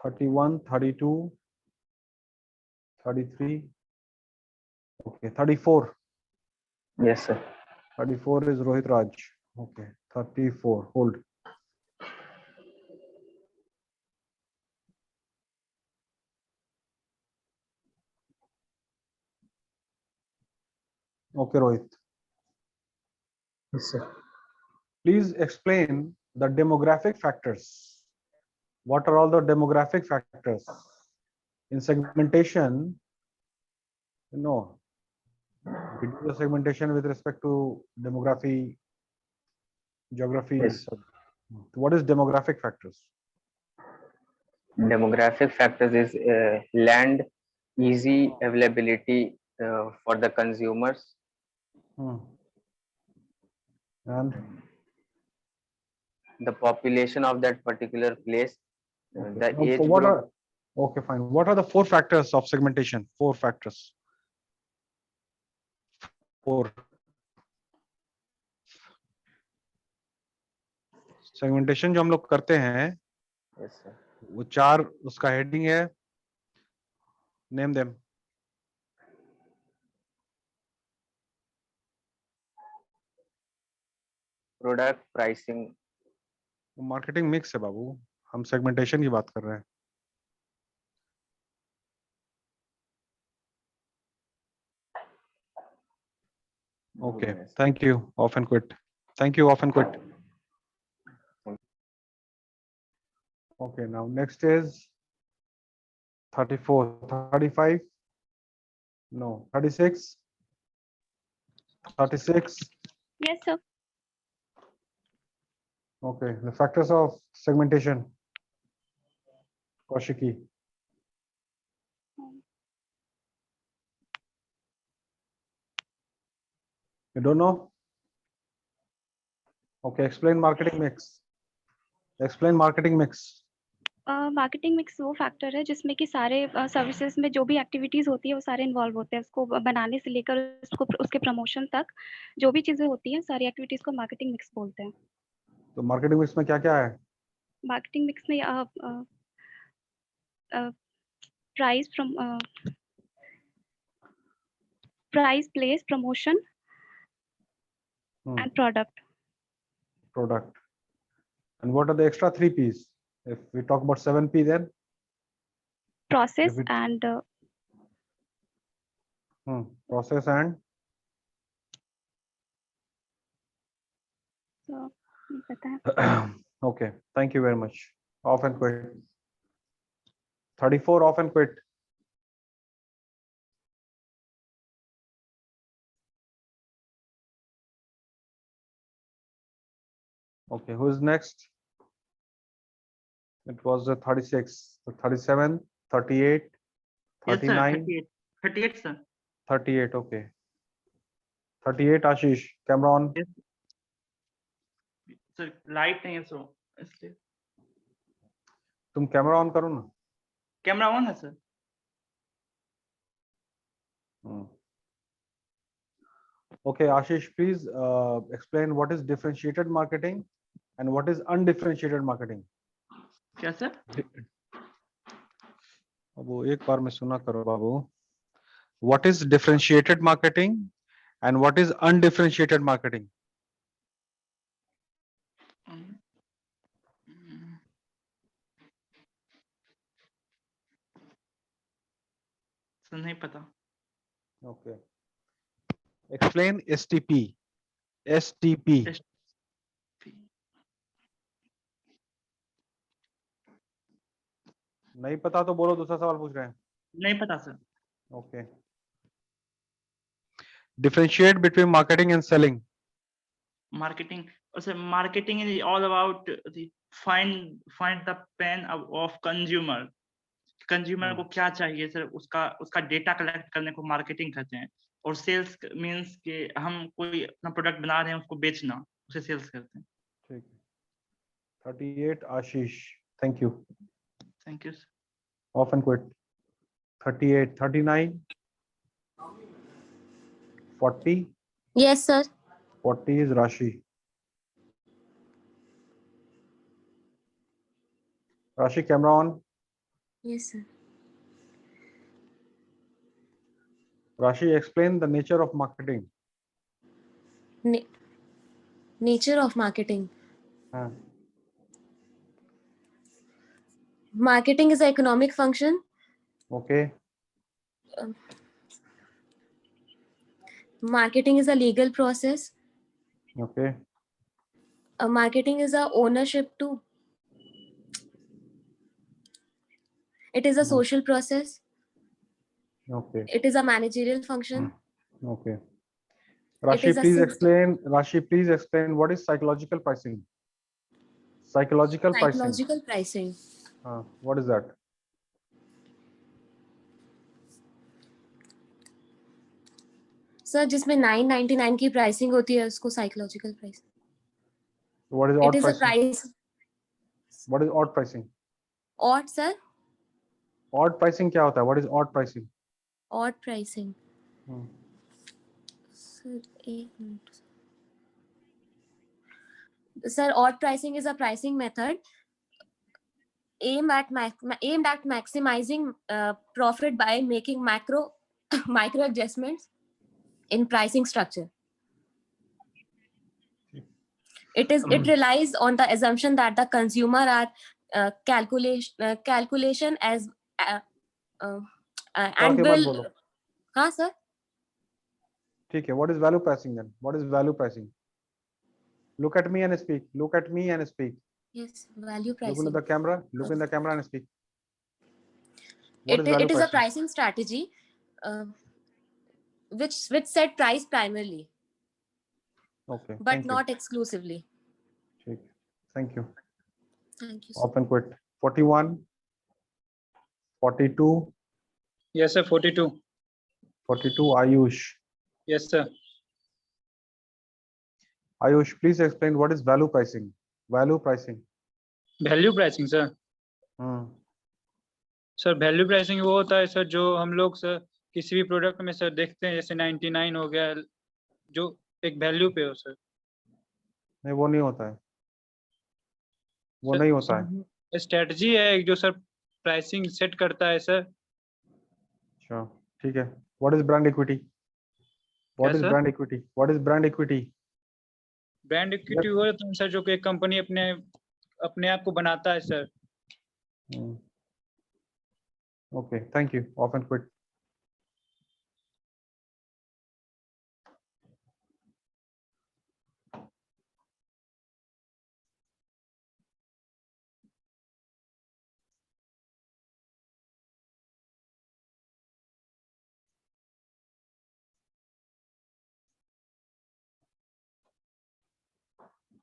31, 32, 33. Okay, 34. Yes, sir. 34 is Rohit Raj. Okay, 34. Hold. Okay, Rohit. Yes, sir. Please explain the demographic factors. What are all the demographic factors? In segmentation, we do the segmentation with respect to demography, geography. Yes. What is demographic factors? Demographic factors is land, easy availability for the consumers, And the population of that particular place, okay. the Now, age what group. are okay, fine. What are the 4 factors of segmentation? 4 factors. 4. Segmentation जो हम लोग करते हैं, Yes, sir. वो 4 उसका heading है. Name them. Product pricing. Marketing mix है बाबू, हम सेगमेंटेशन की बात कर रहे हैं. Okay, thank you. Off and quit. Thank you. Off and quit. Okay, now next is 34, 35. No, 36. 36. Yes, sir. Okay, the factors of segmentation. Kaushiki. You don't know? Okay, explain marketing mix. Explain marketing mix. Marketing mix वो factor है जिसमें कि सारे services में जो भी activities होती है वो सारे इन्वॉल्व होते हैं. उसको बनाने से लेकर उसको उसके प्रमोशन तक जो भी चीजें होती हैं सारी एक्टिविटीज को मार्केटिंग मिक्स बोलते हैं. तो मार्केटिंग मिक्स में क्या क्या है? मार्केटिंग मिक्स में price place promotion and product. Product. And what are the extra 3 P's? If we talk about 7 P, then process and process and पता है. okay, thank you very much. Off and quit. 34, off and quit. Okay, who is next? It was the 36, so 37, 38, 39. Yes, sir. 38, sir. 38, okay. 38, Ashish, camera on. Yes. Sir, light नहीं है so इसलिए. तुम camera on करो ना. Camera on है sir. Okay, Ashish, please explain what is differentiated marketing and what is undifferentiated marketing. क्या sir? बाबू एक बार में सुना करो बाबू. What is differentiated marketing and what is undifferentiated marketing? Sir नहीं पता. Okay. Explain STP. STP. नहीं पता तो बोलो, दूसरा सवाल पूछ रहे हैं. नहीं पता sir. Okay. Differentiate between marketing and selling. Marketing. So marketing is all about the find the pain of consumer. Consumer को क्या चाहिए सर, उसका डेटा कलेक्ट करने को मार्केटिंग कहते हैं. और सेल्स मींस कि हम कोई अपना प्रोडक्ट बना रहे हैं उसको बेचना, उसे सेल्स कहते हैं. ठीक है. 38 Ashish, thank you. Thank you sir. Off and quit. 38, 39, 40. Yes, sir. 40 is Rashi. Rashi, camera on. Yes, sir. Rashi, explain the nature of marketing. Nature of marketing. हाँ, Marketing is an economic function. okay. Marketing is a legal process. Okay. Marketing is a ownership to. It is a social process. Okay. It is a managerial function. Okay. It Rashi, is a please system. explain. Rashi, please explain what is psychological pricing. Psychological pricing. Psychological pricing. What is that? Sir जिसमें 999 की pricing होती है उसको psychological price. What is It odd is a pricing? price. What is odd pricing? Odd, sir. Odd pricing क्या होता है? What is odd pricing? Odd pricing. Sir, एक minute. Sir, odd pricing is a pricing method aimed at maximizing profit by making micro adjustments in pricing structure. It relies on the assumption that the consumer are calculation as and के बाद will. बोलो. हाँ sir. ठीक है. What is value pricing then? What is value pricing? Look at me and speak. Look at me and speak. Yes, value Look pricing. into the camera. Look in the camera and speak. What is It value is a pricing? pricing strategy which set price primarily, Okay. but Thank you. not exclusively. ठीक. Thank you. Thank you, sir. Open quit. 41, 42, Yes, sir. 42. 42. Ayush. Yes, sir. Ayush, please explain what is value pricing. Value pricing. Value pricing sir. Hmm. Sir value pricing वो होता है sir जो हम लोग sir किसी भी product में sir देखते हैं जैसे 99 हो गया जो एक वैल्यू पे हो सर. नहीं, वो नहीं होता है. वो सर, नहीं होता है. स्ट्रेटजी है एक जो सर प्राइसिंग सेट करता है सर. अच्छा, ठीक है. What is brand equity? What क्या is sir? brand equity? What is brand equity? Brand equity वो होता है सर जो कि कंपनी अपने आप को बनाता है sir. Hmm. Okay, thank you. Off and quit.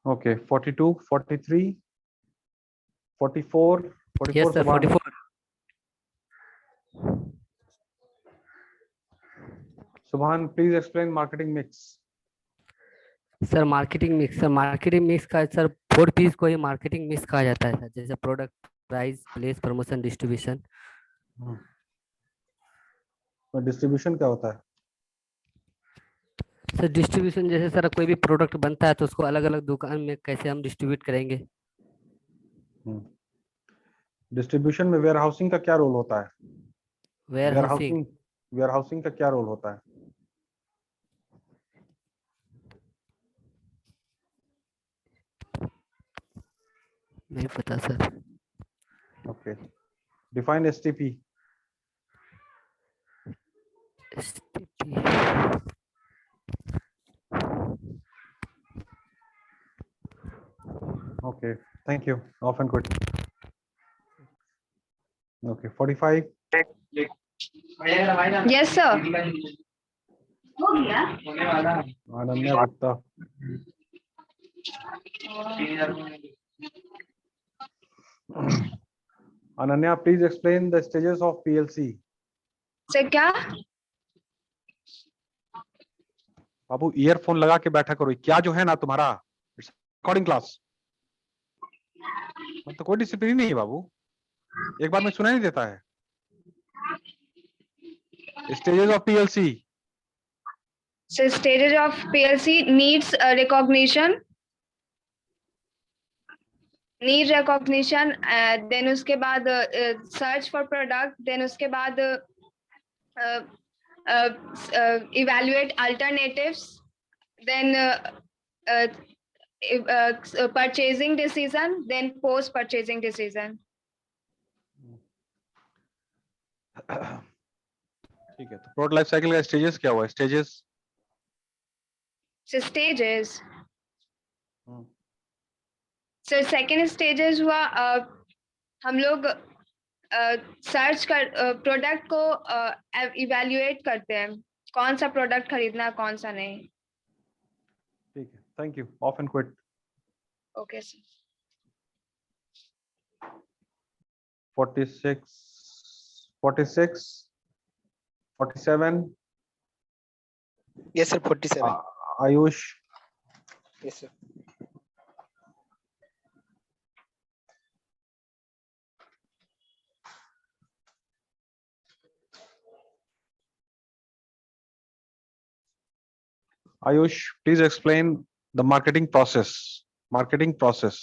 Okay, 42, 43, 44, 44. Yes, sir. Subhan. 44. Subhan, please explain marketing mix. Sir marketing mix का सर 4 पीस को ही मार्केटिंग मिक्स कहा जाता है सर. जैसे product, price, place, promotion, distribution. तो डिस्ट्रीब्यूशन क्या होता है? सर डिस्ट्रीब्यूशन जैसे सर कोई भी प्रोडक्ट बनता है तो उसको अलग अलग दुकान में कैसे हम डिस्ट्रीब्यूट करेंगे. डिस्ट्रीब्यूशन में वेयर हाउसिंग का क्या रोल होता है? Where housing. वेयर हाउसिंग का क्या रोल होता है? नहीं पता sir. Okay, define STP. Okay, thank you. Off and quit. Okay, 45. Yes, sir. Ananya Gupta. Ananya, please explain the stages of PLC. Sir क्या? बाबू ईयरफोन लगा के बैठा करो. क्या जो है ना तुम्हारा रिकॉर्डिंग क्लास तो कोई डिसिप्लिन नहीं है बाबू. एक बार में सुनाई नहीं देता है. Stages of PLC. So stages of PLC needs recognition. Need recognition, then उसके बाद सर्च फॉर प्रोडक्ट, देन उसके बाद evaluate alternatives, then purchasing decision, then post purchasing decision. ठीक है, तो प्रोडक्ट लाइफ साइकिल का स्टेजेस क्या हुआ? Stages So stages. Hmm, So second stages हुआ, हम लोग सर्च कर प्रोडक्ट को इवैल्यूएट करते हैं, कौन सा प्रोडक्ट खरीदना है, कौन सा नहीं. ठीक है, thank you. Off and quit. Okay, sir. 46, 46, 47. Yes, sir. 47. Ayush. Yes, sir. Ayush, please explain the marketing process. Marketing process.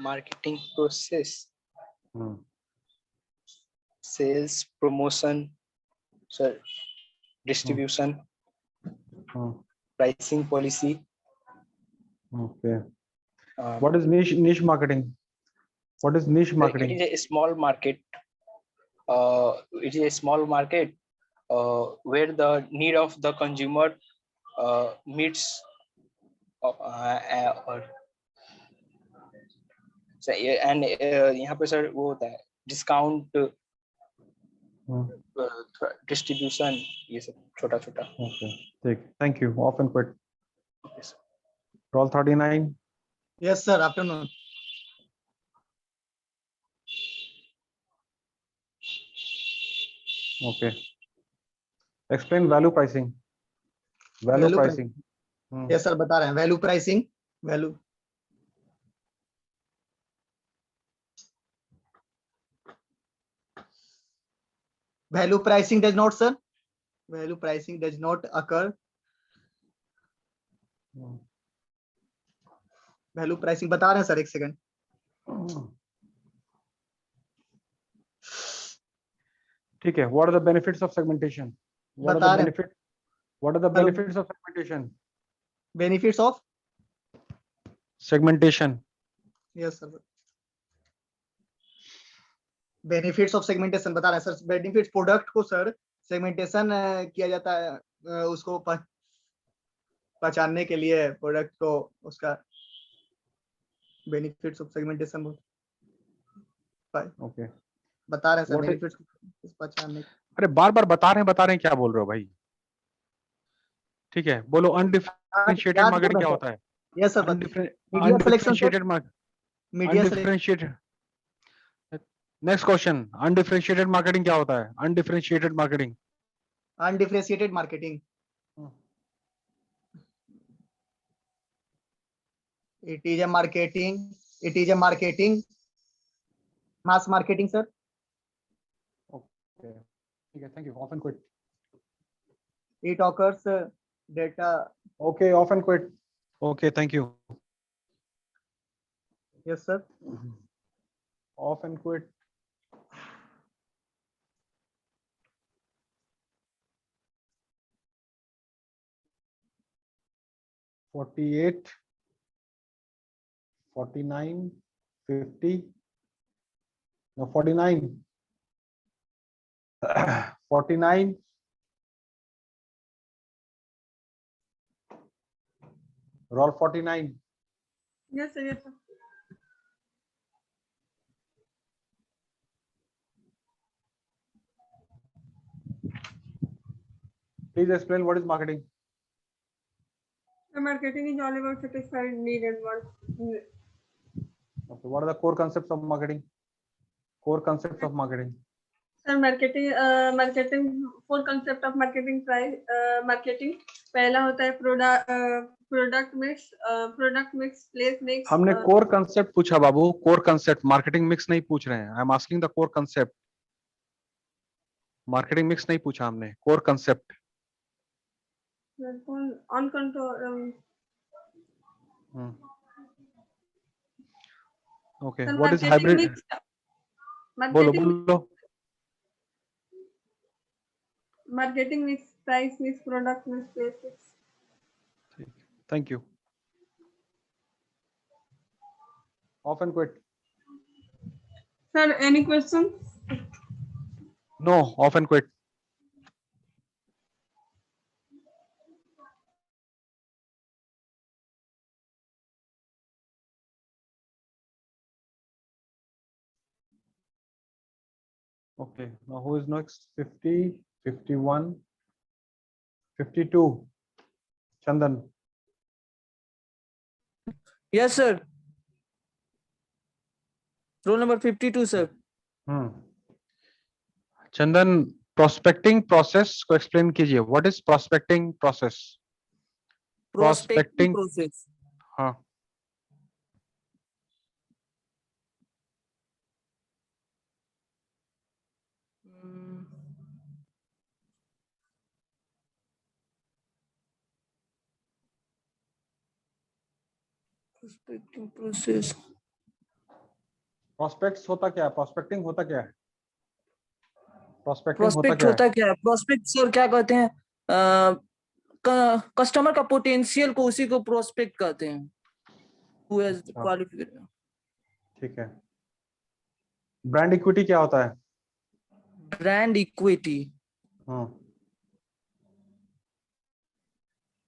Marketing process, Hmm. sales, promotion, sir, distribution, Hmm. pricing policy. Okay. um, What is niche marketing? What is niche It marketing? is a small market. It is a small market where the need of the consumer meets or and यहाँ पे sir वो होता है discount, Hmm. Distribution, ये सब छोटा छोटा. Okay. Thank you. Off and quit. Yes. Roll 39. Yes, sir. Afternoon. Okay. Explain value pricing. Value Value pricing. Hmm. Yes, sir. बता रहे हैं. Value pricing. Value. Value pricing does not, sir. Value pricing does not occur. Hmm. Value pricing बता रहे हैं, sir. एक second. ठीक है. What are the benefits of segmentation? What are बता the रहे हैं. benefits? What are the Hello. benefits of segmentation? Benefits of. Segmentation. Yes, sir. Benefits of segmentation बता रहे हैं, sir. Benefits product को, sir, segmentation किया जाता है, उसको पहचानने के लिए प्रोडक्ट को, उसका बेनिफिट्स ऑफ सेगमेंटेशन Okay. बता रहे हैं, सर. What is- बेनिफिट्स पहचानने. अरे बार बता रहे हैं क्या बोल रहे हो भाई? ठीक है, बोलो. अनडिफरेंशिएटेड मार्केटिंग क्या होता है? Yes sir. Media selection, sir. Undifferentiated market. Media selection. Undifferentiated. Next question. Undifferentiated marketing क्या होता है? Undifferentiated marketing. Undifferentiated marketing. It is a marketing. It is a marketing. Mass marketing, sir. Okay. ठीक है, thank you. Off and quit. It occurs data. Okay, off and quit. Okay, thank you. Yes, sir. Off and quit. $48, $49, $50. No, $49. $49. Roll 49. Yes, sir. Yes, sir. Please explain what is marketing. The marketing is all about satisfying need and want. Okay, what are the core concepts of marketing? Core concepts of marketing. Sir, marketing four concept of marketing price marketing. पहला होता है product mix, place mix. हमने core concept पूछा बाबू. core concept. Marketing mix नहीं पूछ रहे हैं. I am asking the core concept. Marketing mix नहीं पूछा हमने. Core concept. On control. Okay, Sir, what is marketing hybrid? mix. बोलो Marketing, बोलो. marketing mix, price mix, product mix, place mix. Thank you. Off and quit. Sir, any questions? No, off and quit. Okay, now who is next? 50, 51, 52. Chandan. Yes, sir. Roll number 52, sir. Chandan, prospecting process को explain कीजिए. What is prospecting process? Prospecting process. हाँ. Prospecting process. Prospects होता क्या है? Prospecting होता क्या है? Prospecting Prospect होता क्या है? Prospect सर क्या कहते हैं? कस्टमर का पोटेंशियल को उसी को प्रोस्पेक्ट कहते हैं. Who has qualification? ठीक है. Brand equity क्या होता है? Brand equity.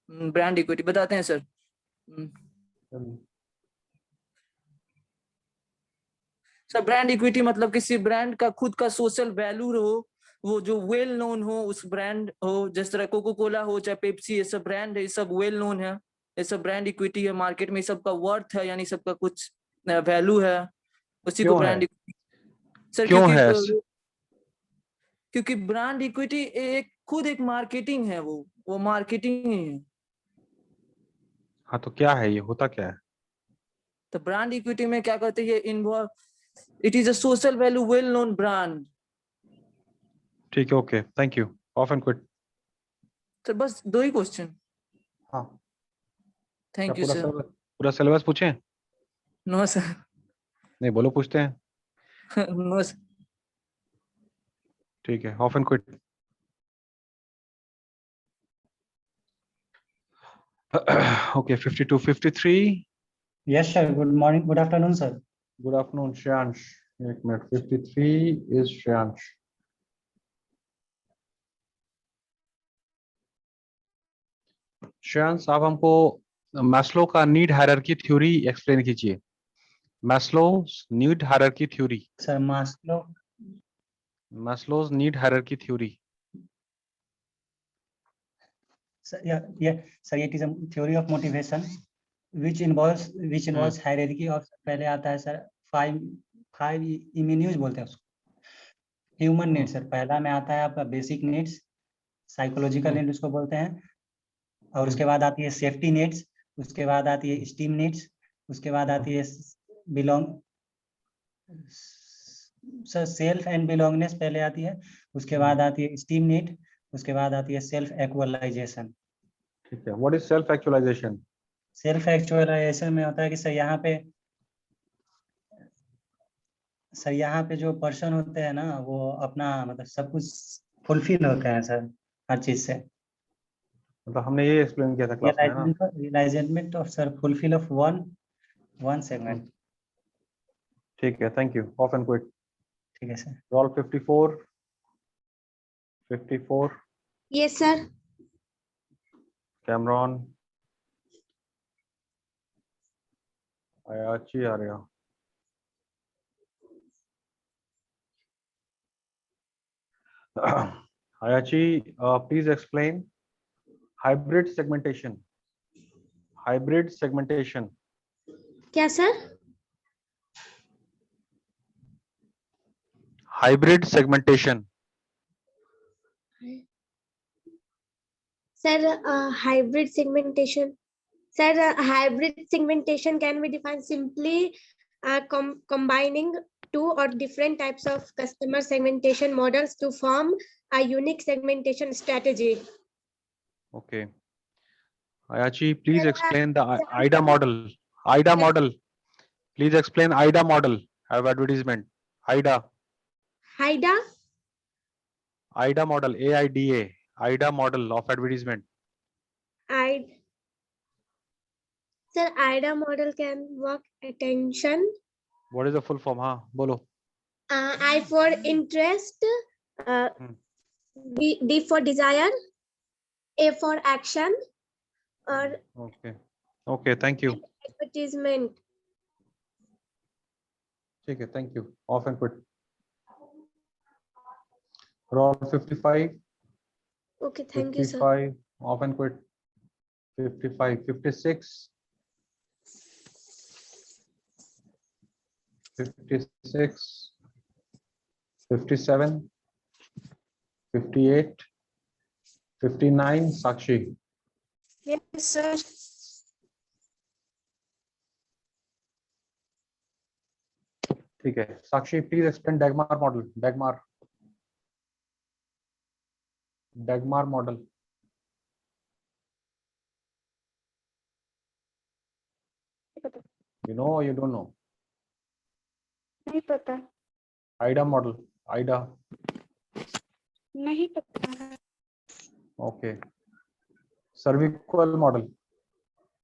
Brand equity बताते हैं सर. सर ब्रांड इक्विटी मतलब किसी ब्रांड का खुद का सोशल वैल्यू हो, वो जो वेल नोन हो, उस ब्रांड हो, जिस तरह कोको कोला हो चाहे पेप्सी, ये सब ब्रांड है, ये सब वेल नोन है, ये सब ब्रांड इक्विटी है मार्केट में, सबका वर्थ है यानी सबका कुछ वैल्यू है, उसी को ब्रांड इक्विटी. सर क्योंकि ब्रांड इक्विटी एक खुद एक मार्केटिंग है, वो मार्केटिंग है. हाँ तो क्या है ये, होता क्या है? तो ब्रांड इक्विटी में क्या कहते हैं, involve it is a social value well known brand. ठीक है, okay, thank you. Off and quit. Sir बस 2 ही क्वेश्चन. हाँ, थैंक यू सर. पूरा सिलेबस पूछें? No sir. नहीं बोलो, पूछते हैं. No sir. ठीक है, off and quit. Okay, 52, 53. Yes, sir. Good morning. Good afternoon, sir. Good afternoon, Shreyansh. एक मिनट. 53 is Shreyansh. श्रेयांश, आप हमको मैस्लो का नीड हायरार्की थ्योरी एक्सप्लेन कीजिए. Maslow's need hierarchy theory. Sir, Maslow's need hierarchy theory. Sir, yeah, sir. It is a theory of motivation which involves hierarchy of पहले आता है sir 5 immunities बोलते हैं उसको. ह्यूमन नीड्स सर पहला में आता है आपका बेसिक नीड्स, साइकोलॉजिकल नीड्स उसको बोलते हैं, और उसके बाद आती है सेफ्टी नीड्स, उसके बाद आती है स्टीम नीड्स, उसके बाद आती है सर सेल्फ एंड बिलोंगनेस पहले आती है, उसके बाद आती है स्टीम नीड, उसके बाद आती है सेल्फ एक्चुअलाइजेशन. ठीक है, what is self actualization? Self actualization में होता है कि सर यहाँ पे जो पर्सन होते हैं ना, वो अपना मतलब सब कुछ फुलफिल होते हैं सर हर चीज से. मतलब हमने ये एक्सप्लेन किया था क्लास में ना. Realisation of sir fulfil of one segment. ठीक है, thank you. Off and quit. ठीक है sir. Roll 54. Yes sir. Cameron, Ayachi Arya. Ayachi, please explain hybrid segmentation. Hybrid segmentation. क्या sir? Hybrid segmentation. Sir, hybrid segmentation. Sir, hybrid segmentation can be defined simply combining 2 or different types of customer segmentation models to form a unique segmentation strategy. Okay. Ayachi, please explain the IDA model. IDA model. Please explain AIDA model of advertisement. AIDA. HIDA. AIDA model. AIDA. AIDA model of advertisement. Sir, IDA model can work attention. What is the full form? हाँ बोलो. I for interest, D for desire, A for action, or Okay. Okay. Thank you. advertisement. ठीक है. Thank you. Off and quit. Roll 55. Okay, thank you, sir. 55. Off and quit. 55. 56. 56. 57. 58. 59. Sakshi. Yes, sir. ठीक है. Sakshi, please explain Dagmar model. Dagmar model. You know or you don't know? नहीं पता. AIDA model. AIDA. नहीं पता. Okay. Cervical model.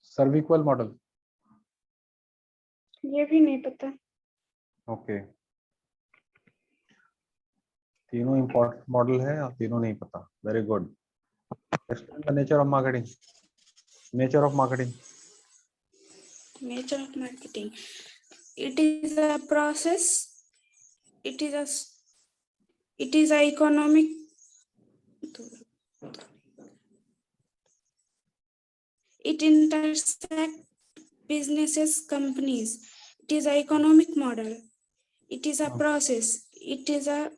Cervical model. ये भी नहीं पता. Okay. तीनों important model है और तीनों नहीं पता. Very good. Explain the nature of marketing. Nature of marketing. Nature of marketing. It is a process. It is a economic. It intersects businesses, companies. It is a economic model. It is a process. It is a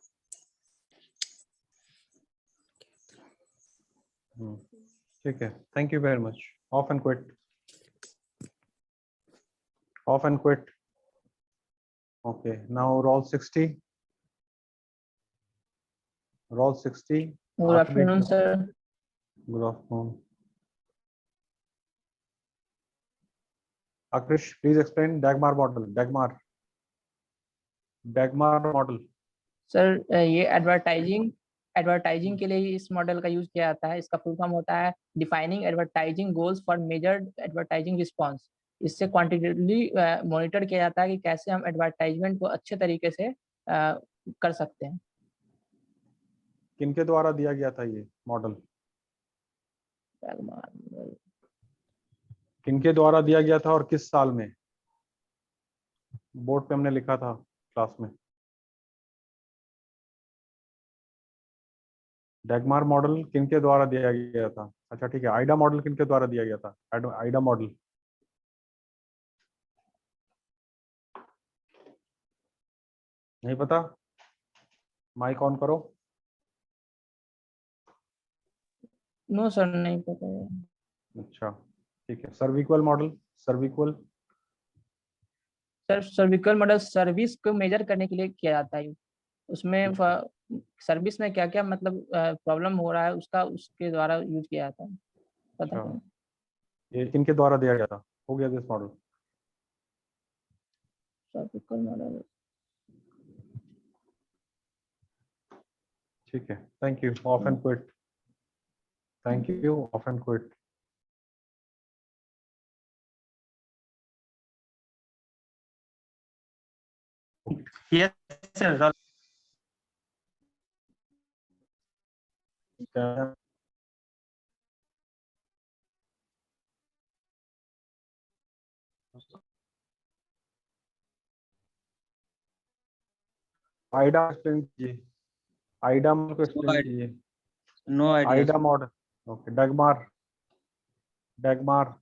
ठीक है. Thank you very much. Off and quit. Off and quit. Okay. Now roll 60. Roll 60. Good afternoon, sir. Good afternoon. Akrish, please explain Dagmar model. Dagmar model. Sir ये advertising के लिए ही इस model का use किया जाता है. इसका फुल फॉर्म होता है defining advertising goals for measured advertising response. इससे क्वांटिटेटिवली मॉनिटर किया जाता है कि कैसे हम एडवर्टाइजमेंट को अच्छे तरीके से कर सकते हैं. किनके द्वारा दिया गया था ये मॉडल? किनके द्वारा दिया गया था और किस साल में? बोर्ड पे हमने लिखा था क्लास में. डैगमार मॉडल किनके द्वारा दिया गया था? अच्छा ठीक है. आइडा मॉडल किनके द्वारा दिया गया था? आइडा मॉडल नहीं पता? माइक ऑन करो. नो सर, नहीं पता है. अच्छा ठीक है. Cervical model. Cervical sir cervical model service को मेजर करने के लिए किया जाता है. उसमें सर्विस में क्या क्या मतलब प्रॉब्लम हो रहा है उसके द्वारा यूज किया जाता है. पता अच्छा. नहीं. ये किनके द्वारा दिया गया था? हो गया दिस मॉडल. Cervical model. ठीक है. Thank you. Off and quit. Thank you. Off and quit. Yes, sir. AIDA explain कीजिए. आइडा मॉडल को एक्सप्लेन कीजिए. No idea. AIDA model. Okay. DAGMAR. DAGMAR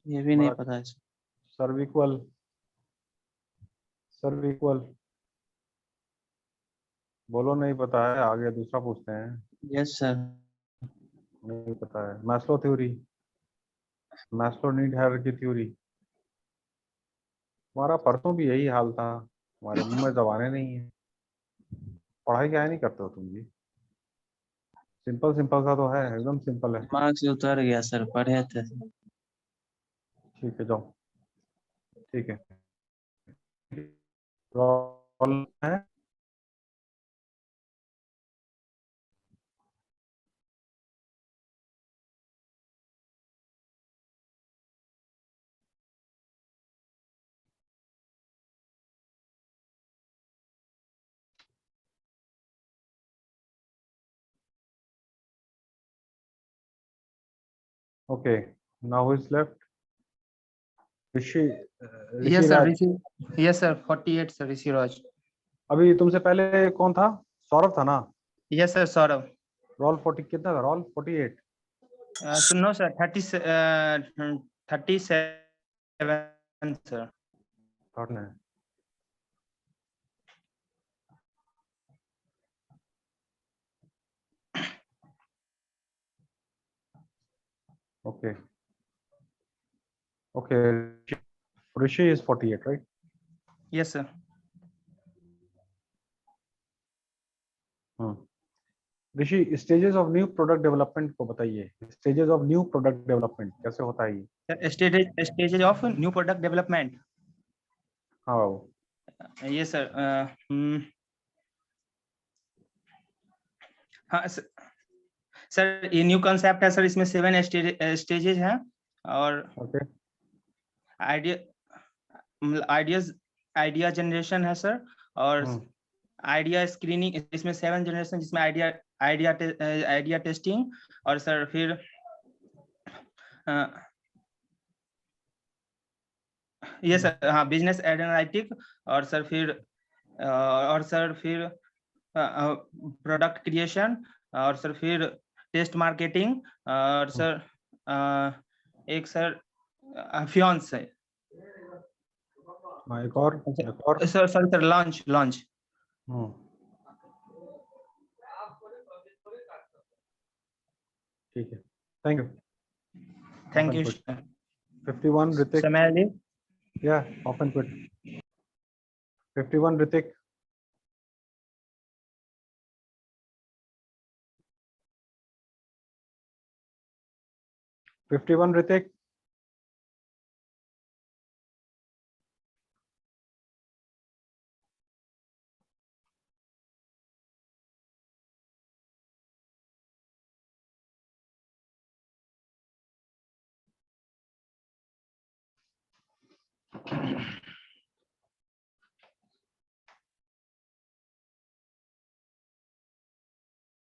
ये भी नहीं पता है. सर्विकल. सर्विकल बोलो नहीं पता है. आगे दूसरा पूछते हैं. Yes, sir. नहीं पता है. Maslow theory. Maslow need hierarchy theory. हमारा परसों भी यही हाल था. हमारे मुंह में जबानें नहीं है. पढ़ाई क्या नहीं करते हो तुम जी? सिंपल सा तो है. एकदम सिंपल है. दिमाग से उतर गया सर, पढ़े थे. ठीक है, जाओ। ठीक है, रोल है। Okay, now who is left? Rishi Yes, sir. Raj. Yes, sir. 48, sir. Rishi Raj. अभी तुमसे पहले कौन था? सौरभ था ना? Yes, sir. Saurav. रोल 40 कितना था? Roll 48। So no, sir. 37, sir. Third है। Okay. Okay. Rishi is 48, right? Yes, sir. Rishi, stages of new product development को बताइए। Stages of new product development कैसे होता है ये? Stages of new product development. हाँ बाबू। Yes, sir. हाँ सर, ये न्यू कंसेप्ट है सर। इसमें 7 स्टेजेस हैं और Okay. आइडिया जनरेशन है सर, और आइडिया स्क्रीनिंग। इसमें 7 जनरेशन, जिसमें आइडिया टेस्टिंग, और सर फिर ये सर, हाँ, बिजनेस एनालिटिक, और सर फिर प्रोडक्ट क्रिएशन, और सर फिर टेस्ट मार्केटिंग, और सर एक सर फियांस है। एक और सर लॉन्च। ठीक है, thank you. Thank you. 51 Hrithik. समय Yeah, open quit. 51 Ritik. 51 Ritik.